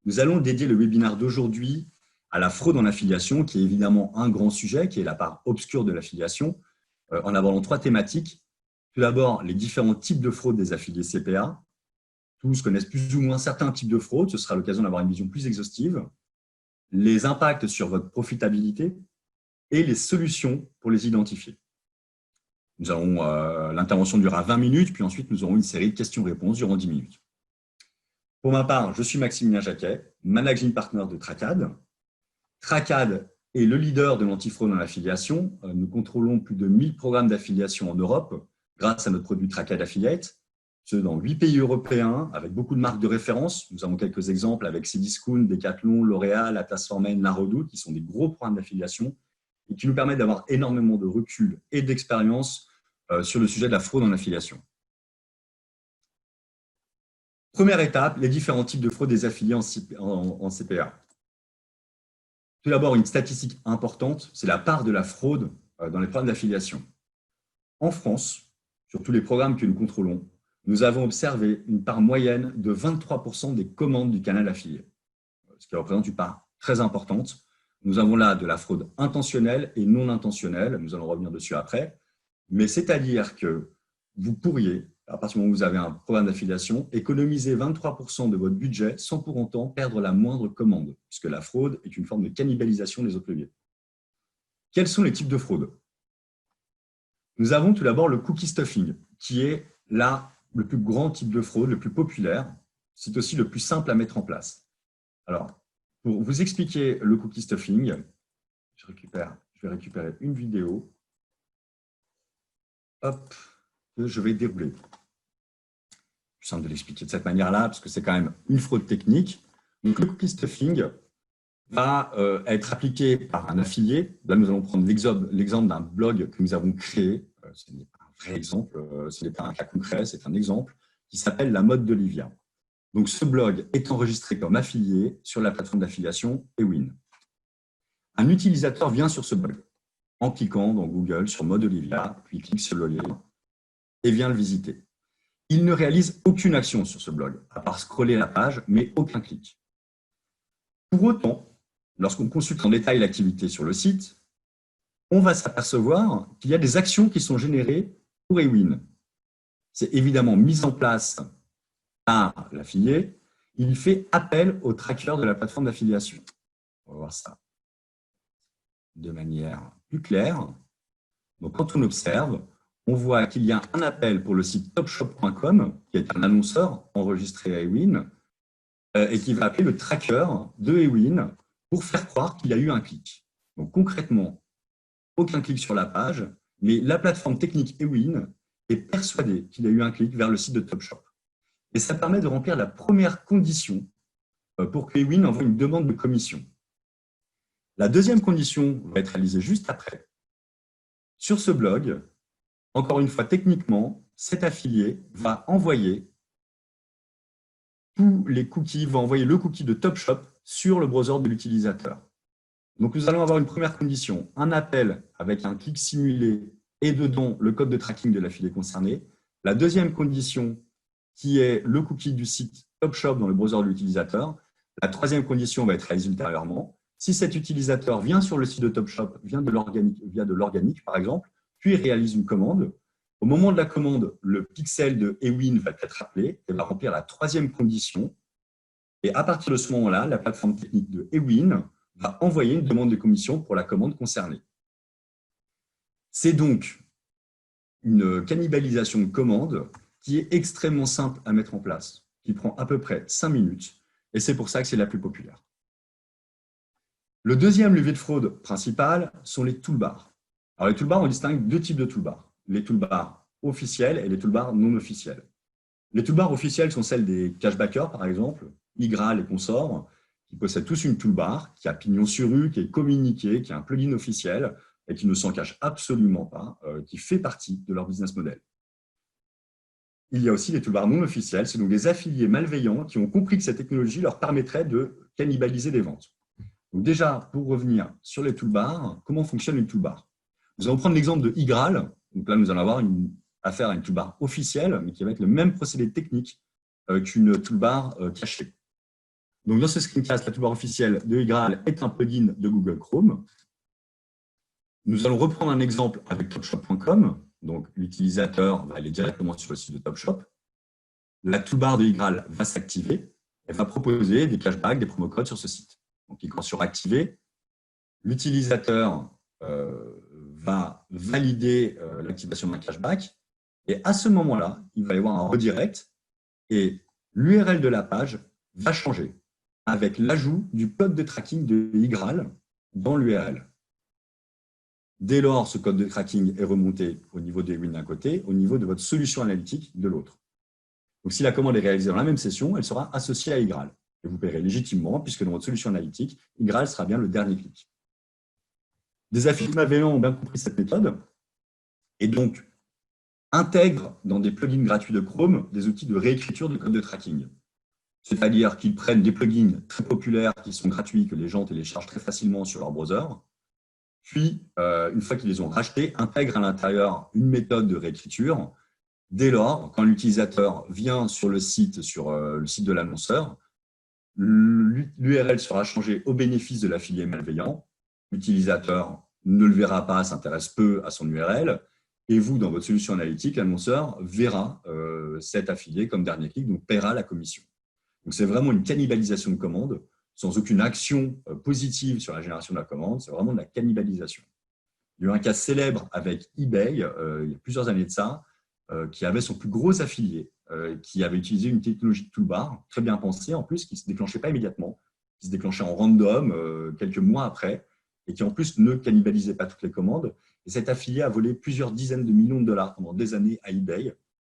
Nous allons dédier le webinaire d'aujourd'hui à la fraude en affiliation, qui est évidemment un grand sujet, qui est la part obscure de l'affiliation, en abordant 3 thématiques. Tout d'abord, les différents types de fraude des affiliés CPA. Tous connaissent plus ou moins certains types de fraude, ce sera l'occasion d'avoir une vision plus exhaustive. Les impacts sur votre profitabilité et les solutions pour les identifier. L'intervention durera 20 minutes, puis ensuite nous aurons une série de questions-réponses durant 10 minutes. Pour ma part, je suis Maximilien Jacquet, Managing Partner de Tracad. Tracad est le leader de l'antifraude en affiliation. Nous contrôlons plus de 1000 programmes d'affiliation en Europe grâce à notre produit Tracad Affiliate, ce dans 8 pays européens avec beaucoup de marques de référence. Nous avons quelques exemples avec Cdiscount, Decathlon, L'Oréal, Atlas Formen, La Redoute, qui sont des gros programmes d'affiliation et qui nous permettent d'avoir énormément de recul et d'expérience sur le sujet de la fraude en affiliation. Première étape, les différents types de fraude des affiliés en CPA. Tout d'abord, une statistique importante, c'est la part de la fraude dans les programmes d'affiliation. En France, sur tous les programmes que nous contrôlons, nous avons observé une part moyenne de 23% des commandes du canal affilié, ce qui représente une part très importante. Nous avons là de la fraude intentionnelle et non intentionnelle, nous allons revenir dessus après, mais c'est-à-dire que vous pourriez, à partir du moment où vous avez un programme d'affiliation, économiser 23% de votre budget sans pour autant perdre la moindre commande, puisque la fraude est une forme de cannibalisation des autres leviers. Quels sont les types de fraude? Nous avons tout d'abord le cookie stuffing, qui est là le plus grand type de fraude, le plus populaire. C'est aussi le plus simple à mettre en place. Alors, pour vous expliquer le cookie stuffing, je vais récupérer une vidéo. Hop, que je vais dérouler. Plus simple de l'expliquer de cette manière-là, parce que c'est quand même une fraude technique. Donc, le cookie stuffing va être appliqué par un affilié. Là, nous allons prendre l'exemple d'un blog que nous avons créé. Ce n'est pas un vrai exemple, ce n'est pas un cas concret, c'est un exemple qui s'appelle La Mode d'Olivia. Donc, ce blog est enregistré comme affilié sur la plateforme d'affiliation eWin. Un utilisateur vient sur ce blog en cliquant dans Google sur Mode Olivia, puis clique sur le lien et vient le visiter. Il ne réalise aucune action sur ce blog, à part scroller la page, mais aucun clic. Pour autant, lorsqu'on consulte en détail l'activité sur le site, on va s'apercevoir qu'il y a des actions qui sont générées pour eWin. C'est évidemment mis en place par l'affilié. Il fait appel au tracker de la plateforme d'affiliation. On va voir ça de manière plus claire. Donc, quand on observe, on voit qu'il y a un appel pour le site topshop.com, qui est un annonceur enregistré à eWin, et qui va appeler le tracker de eWin pour faire croire qu'il y a eu un clic. Donc, concrètement, aucun clic sur la page, mais la plateforme technique eWin est persuadée qu'il y a eu un clic vers le site de Topshop. Et ça permet de remplir la première condition pour que eWin envoie une demande de commission. La deuxième condition va être réalisée juste après. Sur ce blog, encore une fois, techniquement, cet affilié va envoyer tous les cookies, va envoyer le cookie de Topshop sur le browser de l'utilisateur. Donc, nous allons avoir une première condition, un appel avec un clic simulé et dedans le code de tracking de l'affilié concerné. La deuxième condition, qui est le cookie du site Topshop dans le browser de l'utilisateur. La troisième condition va être réalisée ultérieurement. Si cet utilisateur vient sur le site de Topshop, via de l'organique par exemple, puis réalise une commande, au moment de la commande, le pixel de eWin va être appelé et va remplir la troisième condition. Et à partir de ce moment-là, la plateforme technique de eWin va envoyer une demande de commission pour la commande concernée. C'est donc une cannibalisation de commande qui est extrêmement simple à mettre en place, qui prend à peu près 5 minutes, et c'est pour ça que c'est la plus populaire. Le deuxième levier de fraude principal sont les toolbars. Alors, les toolbars, on distingue 2 types de toolbars. Les toolbars officiels et les toolbars non officiels. Les toolbars officiels sont celles des cashbackers, par exemple, iGraal et consorts, qui possèdent tous une toolbar, qui a pignon sur rue, qui est communiquée, qui a un plugin officiel et qui ne s'en cache absolument pas, qui fait partie de leur business model. Il y a aussi les toolbars non officiels, c'est donc des affiliés malveillants qui ont compris que cette technologie leur permettrait de cannibaliser des ventes. Donc déjà, pour revenir sur les toolbars, comment fonctionne une toolbar? Nous allons prendre l'exemple de iGraal. Donc là, nous allons avoir affaire à une toolbar officielle, mais qui va être le même procédé technique qu'une toolbar cachée. Donc, dans ce screencast, la toolbar officielle de Igral est un plugin de Google Chrome. Nous allons reprendre un exemple avec Topshop.com. Donc, l'utilisateur va aller directement sur le site de Topshop. La toolbar de Igral va s'activer. Elle va proposer des cashbacks, des promo-codes sur ce site. Donc, cliquant sur Activer, l'utilisateur va valider l'activation d'un cashback. Et à ce moment-là, il va y avoir un redirect et l'URL de la page va changer avec l'ajout du code de tracking de Igral dans l'URL. Dès lors, ce code de tracking est remonté au niveau des wins d'un côté, au niveau de votre solution analytique de l'autre. Donc, si la commande est réalisée dans la même session, elle sera associée à Igral. Et vous paierez légitimement, puisque dans votre solution analytique, Igral sera bien le dernier clic. Des affiliés malveillants ont bien compris cette méthode et donc intègrent dans des plugins gratuits de Chrome des outils de réécriture de code de tracking. C'est-à-dire qu'ils prennent des plugins très populaires qui sont gratuits, que les gens téléchargent très facilement sur leur browser, puis, une fois qu'ils les ont rachetés, intègrent à l'intérieur une méthode de réécriture. Dès lors, quand l'utilisateur vient sur le site de l'annonceur, l'URL sera changée au bénéfice de l'affilié malveillant. L'utilisateur ne le verra pas, s'intéresse peu à son URL. Et vous, dans votre solution analytique, l'annonceur verra cet affilié comme dernier clic, donc paiera la commission. Donc, c'est vraiment une cannibalisation de commande, sans aucune action positive sur la génération de la commande. C'est vraiment de la cannibalisation. Il y a eu un cas célèbre avec eBay, il y a plusieurs années de ça, qui avait son plus gros affilié, qui avait utilisé une technologie de toolbar, très bien pensée en plus, qui ne se déclenchait pas immédiatement, qui se déclenchait en random quelques mois après, et qui en plus ne cannibalisait pas toutes les commandes. Et cet affilié a volé plusieurs dizaines de millions de dollars pendant des années à eBay,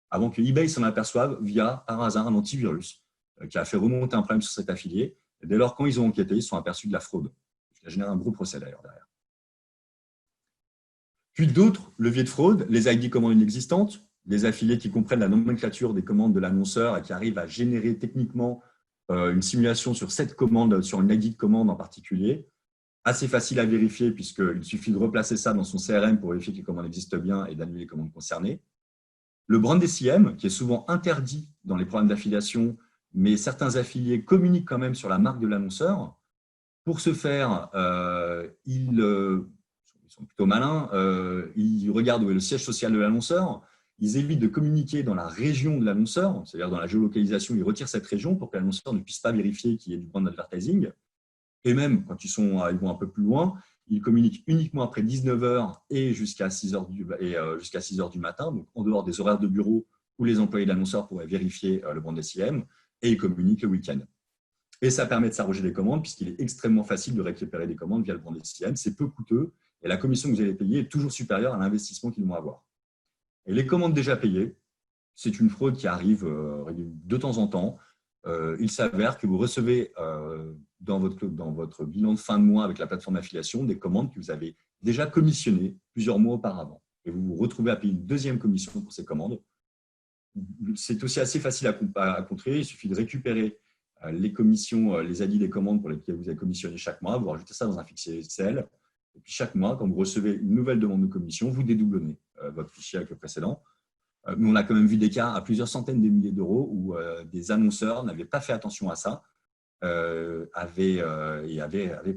avant que eBay s'en aperçoive via, par hasard, un antivirus qui a fait remonter un problème sur cet affilié. Et dès lors, quand ils ont enquêté, ils se sont aperçus de la fraude, ce qui a généré un gros procès d'ailleurs derrière. Puis d'autres leviers de fraude, les ID commandes inexistantes, des affiliés qui comprennent la nomenclature des commandes de l'annonceur et qui arrivent à générer techniquement une simulation sur cette commande, sur une ID de commande en particulier. Assez facile à vérifier puisqu'il suffit de replacer ça dans son CRM pour vérifier que les commandes existent bien et d'annuler les commandes concernées. Le brand DCM, qui est souvent interdit dans les programmes d'affiliation, mais certains affiliés communiquent quand même sur la marque de l'annonceur. Pour ce faire, ils sont plutôt malins, ils regardent où est le siège social de l'annonceur, ils évitent de communiquer dans la région de l'annonceur, c'est-à-dire dans la géolocalisation, ils retirent cette région pour que l'annonceur ne puisse pas vérifier qu'il y ait du brand advertising. Et même quand ils vont un peu plus loin, ils communiquent uniquement après 19 h et jusqu'à 6 h du matin, donc en dehors des horaires de bureau où les employés de l'annonceur pourraient vérifier le brand SIM, et ils communiquent le week-end. Et ça permet de s'arroger des commandes puisqu'il est extrêmement facile de récupérer des commandes via le brand SIM. C'est peu coûteux et la commission que vous allez payer est toujours supérieure à l'investissement qu'ils vont avoir. Et les commandes déjà payées, c'est une fraude qui arrive de temps en temps. Il s'avère que vous recevez dans votre bilan de fin de mois avec la plateforme d'affiliation des commandes que vous avez déjà commissionnées plusieurs mois auparavant. Et vous vous retrouvez à payer une deuxième commission pour ces commandes. C'est aussi assez facile à contrer. Il suffit de récupérer les commissions, les ID des commandes pour lesquelles vous avez commissionné chaque mois. Vous rajoutez ça dans un fichier Excel. Et puis chaque mois, quand vous recevez une nouvelle demande de commission, vous dédoublonnez votre fichier avec le précédent. Nous, on a quand même vu des cas à plusieurs centaines de milliers d'euros où des annonceurs n'avaient pas fait attention à ça avaient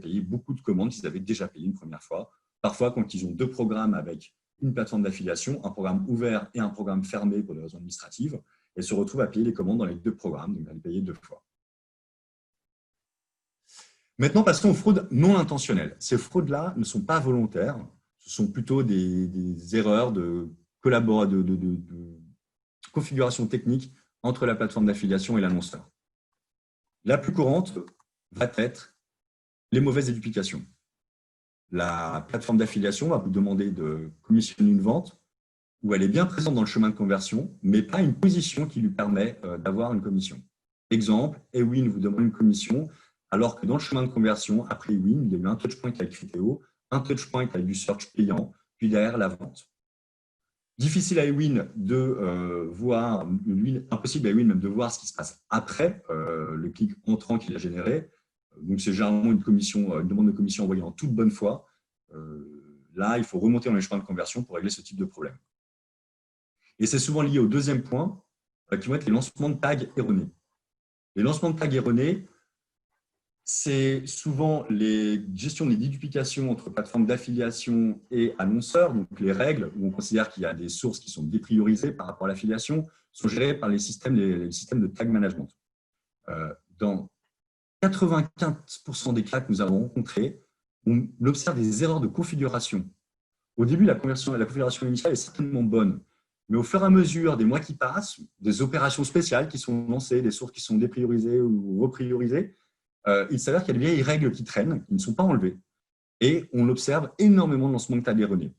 payé beaucoup de commandes qu'ils avaient déjà payées une première fois. Parfois, quand ils ont deux programmes avec une plateforme d'affiliation, un programme ouvert et un programme fermé pour des raisons administratives, et se retrouvent à payer les commandes dans les deux programmes, donc à les payer deux fois. Maintenant, passons aux fraudes non intentionnelles. Ces fraudes-là ne sont pas volontaires, ce sont plutôt des erreurs de configuration technique entre la plateforme d'affiliation et l'annonceur. La plus courante va être les mauvaises duplications. La plateforme d'affiliation va vous demander de commissionner une vente où elle est bien présente dans le chemin de conversion, mais pas une position qui lui permet d'avoir une commission. Exemple, eWin vous demande une commission, alors que dans le chemin de conversion, après eWin, il y a eu un touchpoint avec Criteo, un touchpoint avec du search payant, puis derrière la vente. Difficile à eWin de voir, impossible à eWin même de voir ce qui se passe après le clic entrant qu'il a généré. Donc, c'est généralement une demande de commission envoyée en toute bonne foi. Là, il faut remonter dans les chemins de conversion pour régler ce type de problème. Et c'est souvent lié au deuxième point, qui vont être les lancements de tags erronés. Les lancements de tags erronés, C'est souvent les gestions des duplications entre plateformes d'affiliation et annonceurs. Donc, les règles où on considère qu'il y a des sources qui sont dépriorisées par rapport à l'affiliation sont gérées par les systèmes de tag management. Dans 95% des cas que nous avons rencontrés, on observe des erreurs de configuration. Au début, la configuration initiale est certainement bonne, mais au fur et à mesure des mois qui passent, des opérations spéciales qui sont lancées, des sources qui sont dépriorisées ou repriorisées, il s'avère qu'il y a des vieilles règles qui traînent, qui ne sont pas enlevées, et on observe énormément de lancements de tag erronés,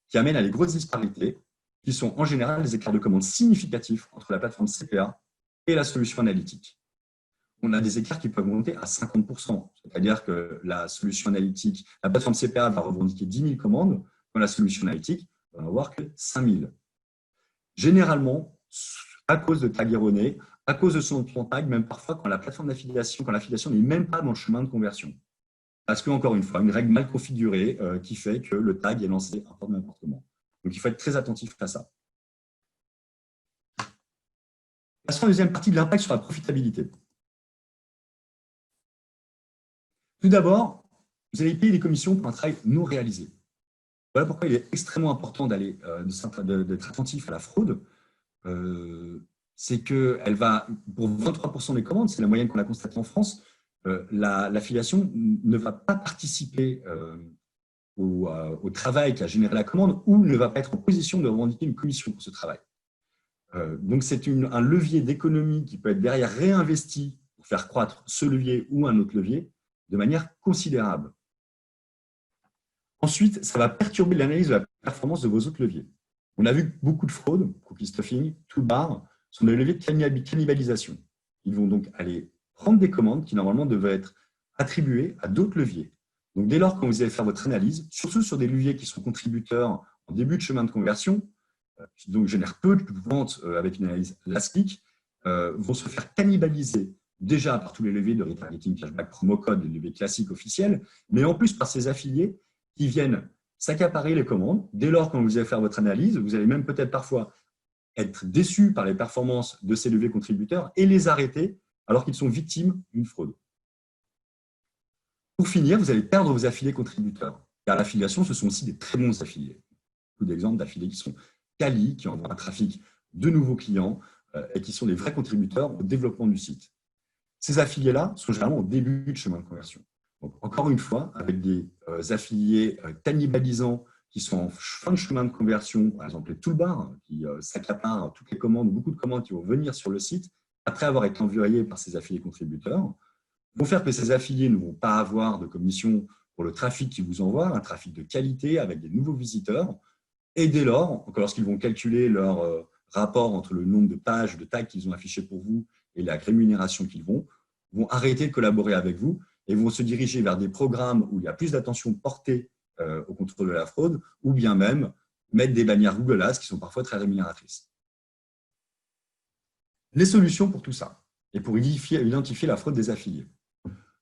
qui amènent à des grosses disparités, qui sont en général des écarts de commande significatifs entre la plateforme CPA et la solution analytique. On a des écarts qui peuvent monter à 50%, c'est-à-dire que la solution analytique, la plateforme CPA va revendiquer 10 000 commandes, quand la solution analytique va n'en avoir que 5 000. Généralement, à cause de tags erronés, à cause de son tag, même parfois quand la plateforme d'affiliation, quand l'affiliation n'est même pas dans le chemin de conversion. Parce que, encore une fois, une règle mal configurée qui fait que le tag est lancé n'importe comment. Donc, il faut être très attentif à ça. Passons à la deuxième partie de l'impact sur la profitabilité. Tout d'abord, vous allez payer des commissions pour un travail non réalisé. Voilà pourquoi il est extrêmement important d'être attentif à la fraude. C'est qu'elle va, pour 23% des commandes, c'est la moyenne qu'on a constatée en France, l'affiliation ne va pas participer au travail qui a généré la commande ou ne va pas être en position de revendiquer une commission pour ce travail. Donc, c'est un levier d'économie qui peut être derrière réinvesti pour faire croître ce levier ou un autre levier de manière considérable. Ensuite, ça va perturber l'analyse de la performance de vos autres leviers. On a vu beaucoup de fraudes, cookie stuffing, toolbar, sont des leviers de cannibalisation. Ils vont donc aller prendre des commandes qui normalement devraient être attribuées à d'autres leviers. Donc, dès lors que vous allez faire votre analyse, surtout sur des leviers qui sont contributeurs en début de chemin de conversion, donc génèrent peu de ventes avec une analyse last click, vont se faire cannibaliser déjà par tous les leviers de retargeting, cashback, promo code, les leviers classiques officiels, mais en plus par ces affiliés qui viennent s'accaparer les commandes. Dès lors, quand vous allez faire votre analyse, vous allez même peut-être parfois être déçu par les performances de ces leviers contributeurs et les arrêter alors qu'ils sont victimes d'une fraude. Pour finir, vous allez perdre vos affiliés contributeurs, car l'affiliation, ce sont aussi des très bons affiliés. Beaucoup d'exemples d'affiliés qui sont quali, qui envoient un trafic de nouveaux clients et qui sont des vrais contributeurs au développement du site. Ces affiliés-là sont généralement au début de chemin de conversion. Donc, encore une fois, avec des affiliés cannibalisants qui sont en fin de chemin de conversion, par exemple les toolbars, qui s'accaparent toutes les commandes, beaucoup de commandes qui vont venir sur le site, après avoir été envoyées par ces affiliés contributeurs, vont faire que ces affiliés ne vont pas avoir de commission pour le trafic qu'ils vous envoient, un trafic de qualité avec des nouveaux visiteurs. Et dès lors, lorsqu'ils vont calculer leur rapport entre le nombre de pages, de tags qu'ils ont affichés pour vous et la rémunération qu'ils vont arrêter de collaborer avec vous et vont se diriger vers des programmes où il y a plus d'attention portée au contrôle de la fraude, ou bien même mettre des bannières Google Ads qui sont parfois très rémunératrices. Les solutions pour tout ça et pour identifier la fraude des affiliés.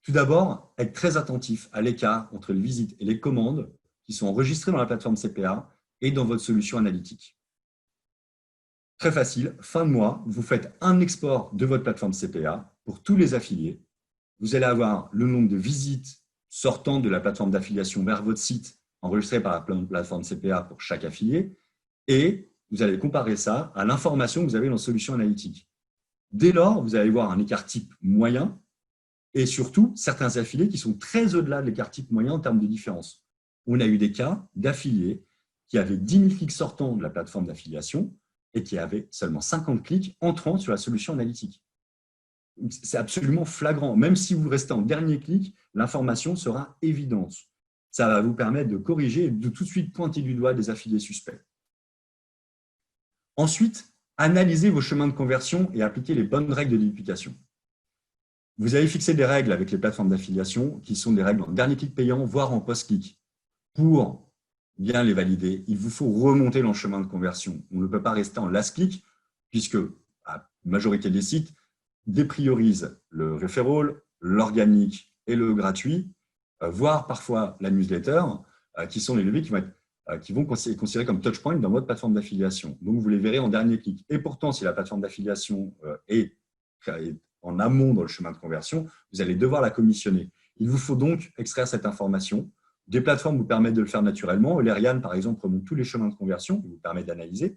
Tout d'abord, être très attentif à l'écart entre les visites et les commandes qui sont enregistrées dans la plateforme CPA et dans votre solution analytique. Très facile, fin de mois, vous faites un export de votre plateforme CPA pour tous les affiliés. Vous allez avoir le nombre de visites sortant de la plateforme d'affiliation vers votre site enregistré par la plateforme CPA pour chaque affilié et vous allez comparer ça à l'information que vous avez dans la solution analytique. Dès lors, vous allez voir un écart type moyen et surtout certains affiliés qui sont très au-delà de l'écart type moyen en termes de différence. On a eu des cas d'affiliés qui avaient 10 000 clics sortants de la plateforme d'affiliation et qui avaient seulement 50 clics entrant sur la solution analytique. C'est absolument flagrant. Même si vous restez en dernier clic, l'information sera évidente. Ça va vous permettre de corriger et de tout de suite pointer du doigt des affiliés suspects. Ensuite, analysez vos chemins de conversion et appliquez les bonnes règles de duplication. Vous avez fixé des règles avec les plateformes d'affiliation qui sont des règles en dernier clic payant, voire en post-clic. Pour bien les valider, il vous faut remonter dans le chemin de conversion. On ne peut pas rester en last click puisque la majorité des sites dépriorisent le referral, l'organique et le gratuit, voire parfois la newsletter, qui sont les leviers qui vont être considérés comme touchpoint dans votre plateforme d'affiliation. Donc, vous les verrez en dernier clic. Et pourtant, si la plateforme d'affiliation est en amont dans le chemin de conversion, vous allez devoir la commissionner. Il vous faut donc extraire cette information. Des plateformes vous permettent de le faire naturellement. Lerian, par exemple, remonte tous les chemins de conversion et vous permet d'analyser.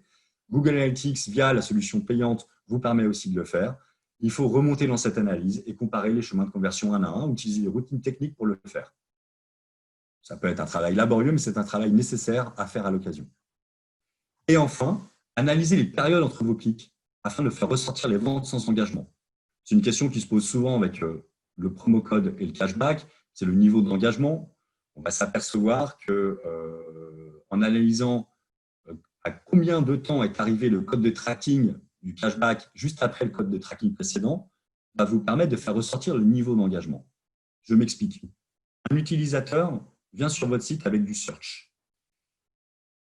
Google Analytics, via la solution payante, vous permet aussi de le faire. Il faut remonter dans cette analyse et comparer les chemins de conversion un à un, utiliser des routines techniques pour le faire. Ça peut être un travail laborieux, mais c'est un travail nécessaire à faire à l'occasion. Et enfin, analyser les périodes entre vos clics afin de faire ressortir les ventes sans engagement. C'est une question qui se pose souvent avec le promo code et le cashback, c'est le niveau d'engagement. On va s'apercevoir qu'en analysant à combien de temps est arrivé le code de tracking du cashback juste après le code de tracking précédent, va vous permettre de faire ressortir le niveau d'engagement. Je m'explique. Un utilisateur vient sur votre site avec du search.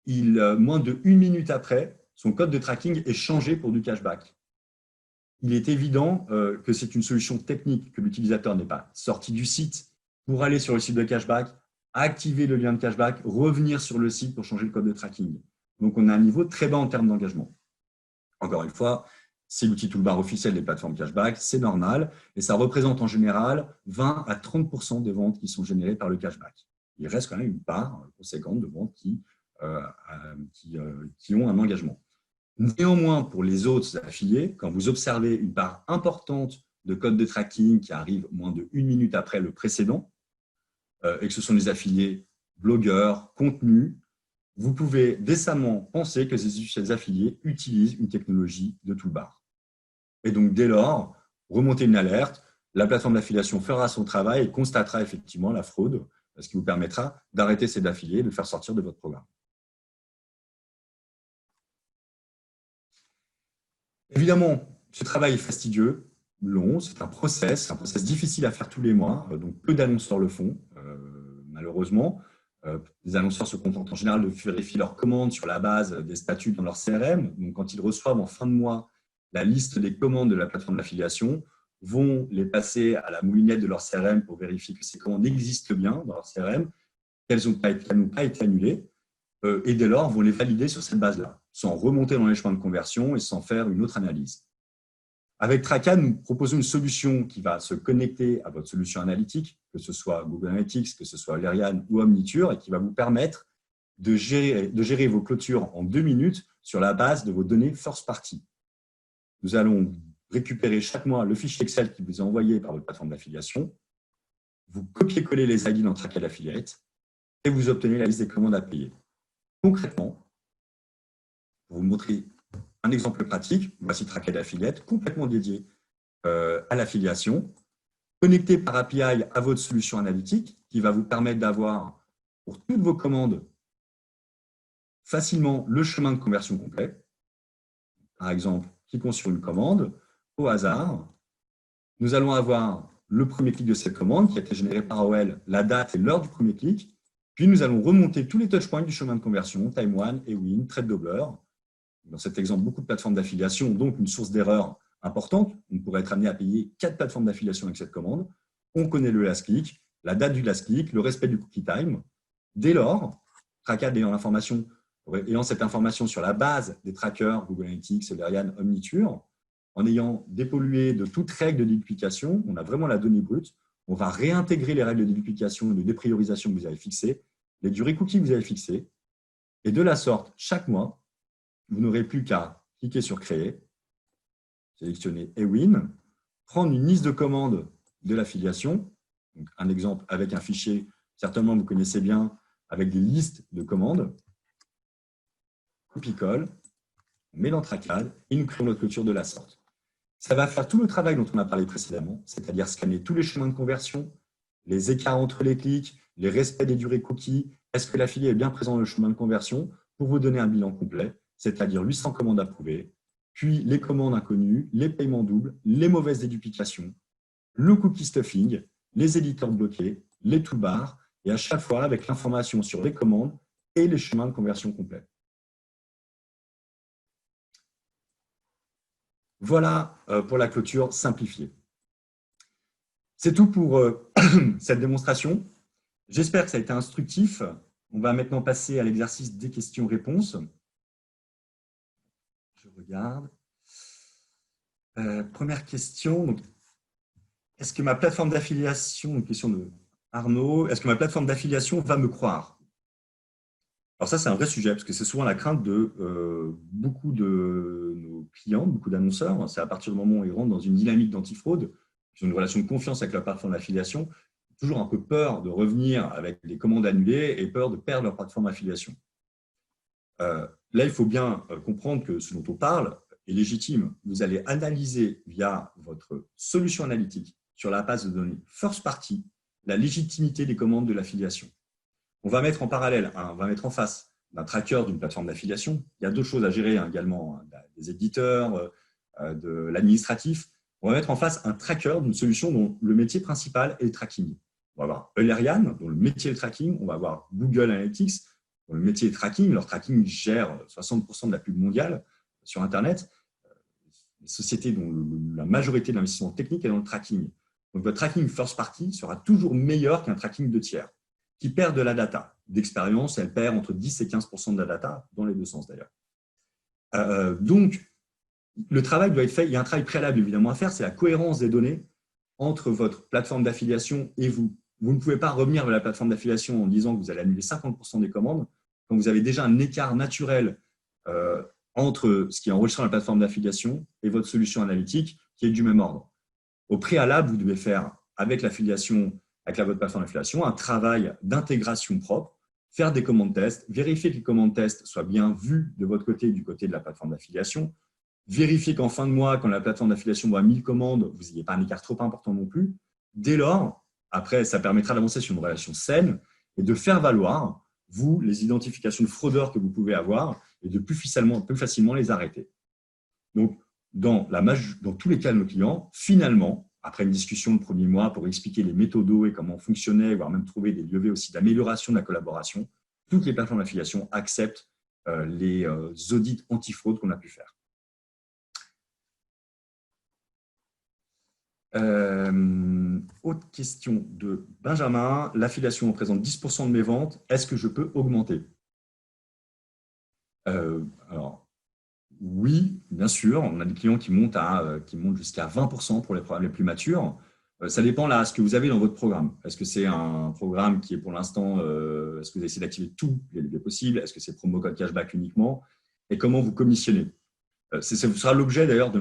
Moins de 1 minute après, son code de tracking est changé pour du cashback. Il est évident que c'est une solution technique, que l'utilisateur n'est pas sorti du site pour aller sur le site de cashback, activer le lien de cashback, revenir sur le site pour changer le code de tracking. Donc, on a un niveau très bas en termes d'engagement. Encore une fois, c'est l'outil toolbar officiel des plateformes cashback, c'est normal, et ça représente en général 20 à 30% des ventes qui sont générées par le cashback. Il reste quand même une part conséquente de ventes qui ont un engagement. Néanmoins, pour les autres affiliés, quand vous observez une part importante de code de tracking qui arrive moins de 1 minute après le précédent, et que ce sont des affiliés blogueurs, contenus, vous pouvez décemment penser que ces affiliés utilisent une technologie de toolbar. Et donc, dès lors, remontez une alerte, la plateforme d'affiliation fera son travail et constatera effectivement la fraude, ce qui vous permettra d'arrêter ces affiliés et de le faire sortir de votre programme. Évidemment, ce travail est fastidieux, long, c'est un process difficile à faire tous les mois, donc peu d'annonceurs le font, malheureusement. Les annonceurs se contentent en général de vérifier leurs commandes sur la base des statuts dans leur CRM. Donc, quand ils reçoivent en fin de mois la liste des commandes de la plateforme d'affiliation, vont les passer à la moulinette de leur CRM pour vérifier que ces commandes existent bien dans leur CRM, qu'elles n'ont pas été annulées, et dès lors vont les valider sur cette base-là, sans remonter dans les chemins de conversion et sans faire une autre analyse. Avec Tracan, nous proposons une solution qui va se connecter à votre solution analytique, que ce soit Google Analytics, que ce soit Lerian ou Omniture, et qui va vous permettre de gérer vos clôtures en 2 minutes sur la base de vos données first party. Nous allons récupérer chaque mois le fichier Excel qui vous est envoyé par votre plateforme d'affiliation, vous copiez-coller les ID dans Tracan Affiliate et vous obtenez la liste des commandes à payer. Concrètement, pour vous montrer un exemple pratique, voici Tracan Affiliate, complètement dédié à l'affiliation, connecté par API à votre solution analytique, qui va vous permettre d'avoir, pour toutes vos commandes, facilement le chemin de conversion complet. Par exemple, cliquons sur une commande, au hasard. Nous allons avoir le premier clic de cette commande qui a été généré par AOL, la date et l'heure du premier clic. Puis, nous allons remonter tous les touchpoints du chemin de conversion, Time One, Ewin, Trade Doubler. Dans cet exemple, beaucoup de plateformes d'affiliation, donc une source d'erreur importante. On pourrait être amené à payer 4 plateformes d'affiliation avec cette commande. On connaît le last click, la date du last click, le respect du cookie time. Dès lors, Tracan ayant cette information sur la base des trackers, Google Analytics, Lerian, Omniture, en ayant dépollué de toute règle de duplication, on a vraiment la donnée brute. On va réintégrer les règles de duplication et de dépriorisation que vous avez fixées, les durées cookies que vous avez fixées. Et de la sorte, chaque mois, vous n'aurez plus qu'à cliquer sur Créer, sélectionner Ewin, prendre une liste de commandes de l'affiliation, un exemple avec un fichier, certainement vous connaissez bien, avec des listes de commandes, copie-colle, on met dans Tracan et nous créons notre clôture de la sorte. Ça va faire tout le travail dont on a parlé précédemment, c'est-à-dire scanner tous les chemins de conversion, les écarts entre les clics, les respects des durées cookies, est-ce que l'affilié est bien présent dans le chemin de conversion, pour vous donner un bilan complet, c'est-à-dire 800 commandes approuvées, puis les commandes inconnues, les paiements doubles, les mauvaises déduplications, le cookie stuffing, les éditeurs bloqués, les toolbars, et à chaque fois avec l'information sur les commandes et les chemins de conversion complets. Voilà pour la clôture simplifiée. C'est tout pour cette démonstration. J'espère que ça a été instructif. On va maintenant passer à l'exercice des questions-réponses. Je regarde. Première question. Donc, est-ce que ma plateforme d'affiliation, une question de Arnaud, est-ce que ma plateforme d'affiliation va me croire? Alors ça, c'est un vrai sujet, parce que c'est souvent la crainte de beaucoup de nos clients, beaucoup d'annonceurs. C'est à partir du moment où ils rentrent dans une dynamique d'antifraude, ils ont une relation de confiance avec la plateforme d'affiliation, toujours un peu peur de revenir avec des commandes annulées et peur de perdre leur plateforme d'affiliation. Là, il faut bien comprendre que ce dont on parle est légitime. Vous allez analyser via votre solution analytique sur la base de données first party la légitimité des commandes de l'affiliation. On va mettre en parallèle, on va mettre en face d'un tracker d'une plateforme d'affiliation. Il y a d'autres choses à gérer également, des éditeurs, de l'administratif. On va mettre en face un tracker d'une solution dont le métier principal est le tracking. On va avoir Eulerian, dont le métier est le tracking. On va avoir Google Analytics, dont le métier est le tracking. Leur tracking gère 60% de la pub mondiale sur Internet. Les sociétés dont la majorité de l'investissement technique est dans le tracking. Donc, votre tracking first party sera toujours meilleur qu'un tracking de tiers qui perd de la data. D'expérience, elle perd entre 10 et 15% de la data, dans les deux sens d'ailleurs. Donc, le travail doit être fait. Il y a un travail préalable évidemment à faire, c'est la cohérence des données entre votre plateforme d'affiliation et vous. Vous ne pouvez pas revenir vers la plateforme d'affiliation en disant que vous allez annuler 50% des commandes quand vous avez déjà un écart naturel entre ce qui est enregistré dans la plateforme d'affiliation et votre solution analytique qui est du même ordre. Au préalable, vous devez faire avec l'affiliation, avec votre plateforme d'affiliation, un travail d'intégration propre, faire des commandes tests, vérifier que les commandes tests soient bien vues de votre côté et du côté de la plateforme d'affiliation, vérifier qu'en fin de mois, quand la plateforme d'affiliation voit 1000 commandes, vous n'ayez pas un écart trop important non plus. Dès lors, après, ça permettra d'avancer sur une relation saine et de faire valoir, vous, les identifications de fraudeurs que vous pouvez avoir et de plus facilement les arrêter. Donc, dans tous les cas de nos clients, finalement, après une discussion le premier mois pour expliquer les méthodos et comment on fonctionnait, voire même trouver des leviers aussi d'amélioration de la collaboration, toutes les plateformes d'affiliation acceptent les audits anti-fraude qu'on a pu faire. Autre question de Benjamin. L'affiliation représente 10% de mes ventes. Est-ce que je peux augmenter? Alors, oui, bien sûr. On a des clients qui montent jusqu'à 20% pour les programmes les plus matures. Ça dépend là, ce que vous avez dans votre programme. Est-ce que c'est un programme qui est pour l'instant, est-ce que vous essayez d'activer tous les leviers possibles? Est-ce que c'est promo code cashback uniquement? Et comment vous commissionnez? Ce sera l'objet d'ailleurs de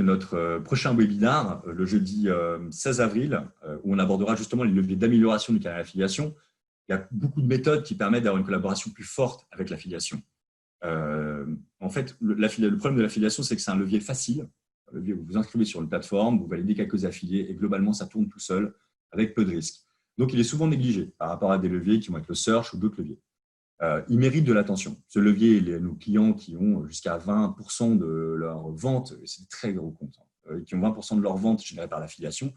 notre prochain webinar, le jeudi 16 avril, où on abordera justement les leviers d'amélioration du canal d'affiliation. Il y a beaucoup de méthodes qui permettent d'avoir une collaboration plus forte avec l'affiliation. En fait, le problème de l'affiliation, c'est que c'est un levier facile. Un levier où vous vous inscrivez sur une plateforme, vous validez quelques affiliés et globalement, ça tourne tout seul avec peu de risques. Donc, il est souvent négligé par rapport à des leviers qui vont être le search ou d'autres leviers. Il mérite de l'attention. Ce levier, nos clients qui ont jusqu'à 20% de leurs ventes, c'est très gros compte, qui ont 20% de leurs ventes générées par l'affiliation,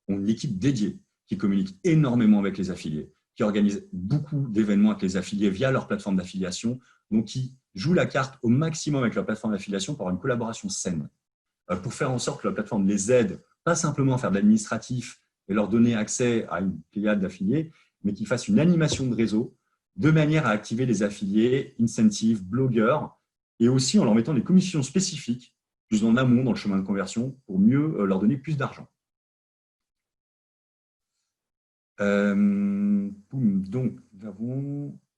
ont une équipe dédiée qui communique énormément avec les affiliés, qui organise beaucoup d'événements avec les affiliés via leur plateforme d'affiliation, donc qui jouent la carte au maximum avec leur plateforme d'affiliation pour avoir une collaboration saine, pour faire en sorte que la plateforme les aide, pas simplement à faire de l'administratif et leur donner accès à une pléiade d'affiliés, mais qu'ils fassent une animation de réseau de manière à activer les affiliés, incentives, blogueurs, et aussi en leur mettant des commissions spécifiques, plus en amont dans le chemin de conversion, pour mieux leur donner plus d'argent. Donc,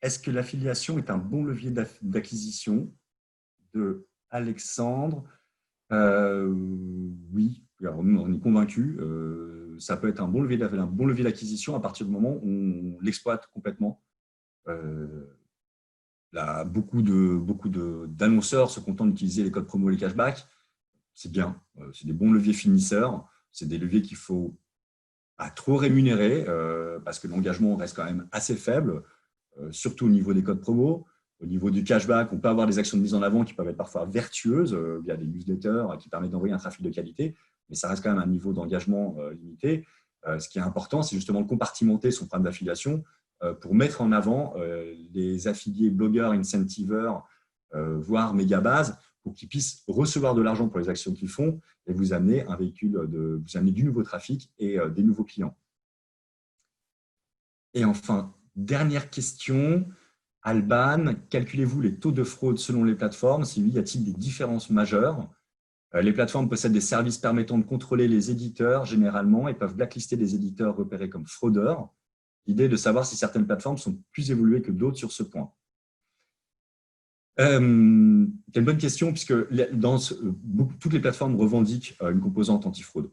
est-ce que l'affiliation est un bon levier d'acquisition? De Alexandre. Oui, alors nous, on est convaincus. Ça peut être un bon levier d'acquisition à partir du moment où on l'exploite complètement. Là, beaucoup d'annonceurs se contentent d'utiliser les codes promo et les cashbacks. C'est bien, c'est des bons leviers finisseurs. C'est des leviers qu'il faut pas trop rémunérer parce que l'engagement reste quand même assez faible, surtout au niveau des codes promo. Au niveau du cashback, on peut avoir des actions de mise en avant qui peuvent être parfois vertueuses via des newsletters qui permettent d'envoyer un trafic de qualité, mais ça reste quand même un niveau d'engagement limité. Ce qui est important, c'est justement de compartimenter son programme d'affiliation pour mettre en avant les affiliés blogueurs, incentiveurs, voire méga-bases, pour qu'ils puissent recevoir de l'argent pour les actions qu'ils font et vous amener vous amener du nouveau trafic et des nouveaux clients. Et enfin, dernière question. Alban, calculez-vous les taux de fraude selon les plateformes? Si oui, y a-t-il des différences majeures? Les plateformes possèdent des services permettant de contrôler les éditeurs généralement et peuvent blacklister des éditeurs repérés comme fraudeurs. L'idée est de savoir si certaines plateformes sont plus évoluées que d'autres sur ce point. C'est une bonne question puisque toutes les plateformes revendiquent une composante antifraude.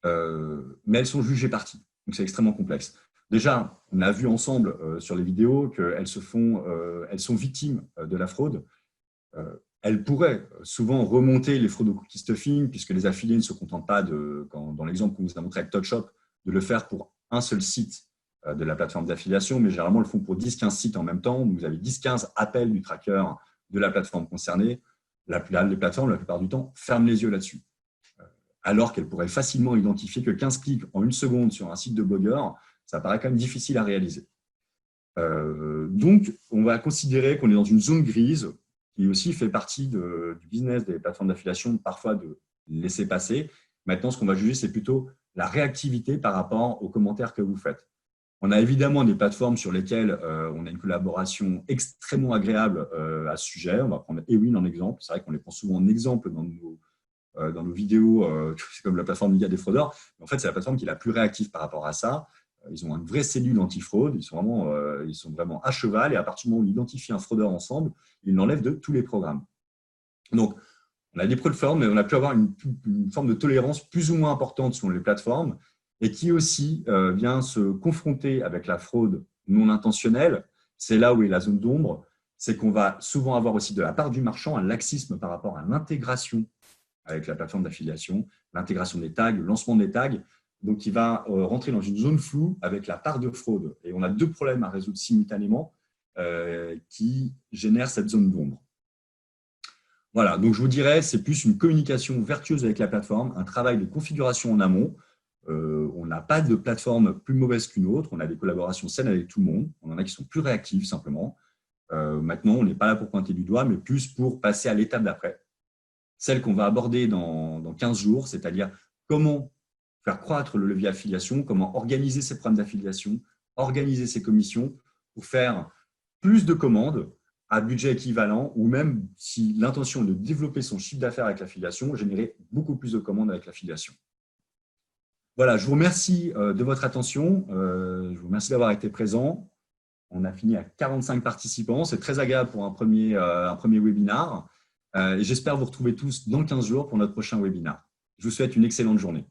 Mais elles sont jugées parties, donc c'est extrêmement complexe. Déjà, on a vu ensemble sur les vidéos qu'elles sont victimes de la fraude. Elles pourraient souvent remonter les fraudes au cookie stuffing, puisque les affiliés ne se contentent pas, dans l'exemple qu'on vous a montré avec TouchUp, de le faire pour un seul site de la plateforme d'affiliation, mais généralement, ils le font pour 10-15 sites en même temps. Vous avez 10-15 appels du tracker de la plateforme concernée. Les plateformes, la plupart du temps, ferment les yeux là-dessus. Alors qu'elles pourraient facilement identifier que 15 clics en une seconde sur un site de blogueur, ça paraît quand même difficile à réaliser. Donc, on va considérer qu'on est dans une zone grise qui aussi fait partie du business des plateformes d'affiliation, parfois de laisser passer. Maintenant, ce qu'on va juger, c'est plutôt la réactivité par rapport aux commentaires que vous faites. On a évidemment des plateformes sur lesquelles on a une collaboration extrêmement agréable à ce sujet. On va prendre Ewin en exemple. C'est vrai qu'on les prend souvent en exemple dans nos vidéos, c'est comme la plateforme Liga des fraudeurs. Mais en fait, c'est la plateforme qui est la plus réactive par rapport à ça. Ils ont une vraie cellule anti-fraude, ils sont vraiment à cheval, et à partir du moment où on identifie un fraudeur ensemble, ils l'enlèvent de tous les programmes. Donc, on a des plateformes, mais on a pu avoir une forme de tolérance plus ou moins importante selon les plateformes, et qui aussi vient se confronter avec la fraude non intentionnelle. C'est là où est la zone d'ombre, c'est qu'on va souvent avoir aussi de la part du marchand un laxisme par rapport à l'intégration avec la plateforme d'affiliation, l'intégration des tags, le lancement des tags. Donc, il va rentrer dans une zone floue avec la part de fraude. Et on a deux problèmes à résoudre simultanément qui génèrent cette zone d'ombre. Voilà, donc je vous dirais, c'est plus une communication vertueuse avec la plateforme, un travail de configuration en amont. On n'a pas de plateforme plus mauvaise qu'une autre, on a des collaborations saines avec tout le monde, on en a qui sont plus réactives simplement. Maintenant, on n'est pas là pour pointer du doigt, mais plus pour passer à l'étape d'après. Celle qu'on va aborder dans 15 jours, c'est-à-dire comment faire croître le levier affiliation, comment organiser ses programmes d'affiliation, organiser ses commissions pour faire plus de commandes à budget équivalent, ou même si l'intention est de développer son chiffre d'affaires avec l'affiliation, générer beaucoup plus de commandes avec l'affiliation. Voilà, je vous remercie de votre attention, je vous remercie d'avoir été présent. On a fini à 45 participants, c'est très agréable pour un premier webinaire. Et j'espère vous retrouver tous dans 15 jours pour notre prochain webinaire. Je vous souhaite une excellente journée.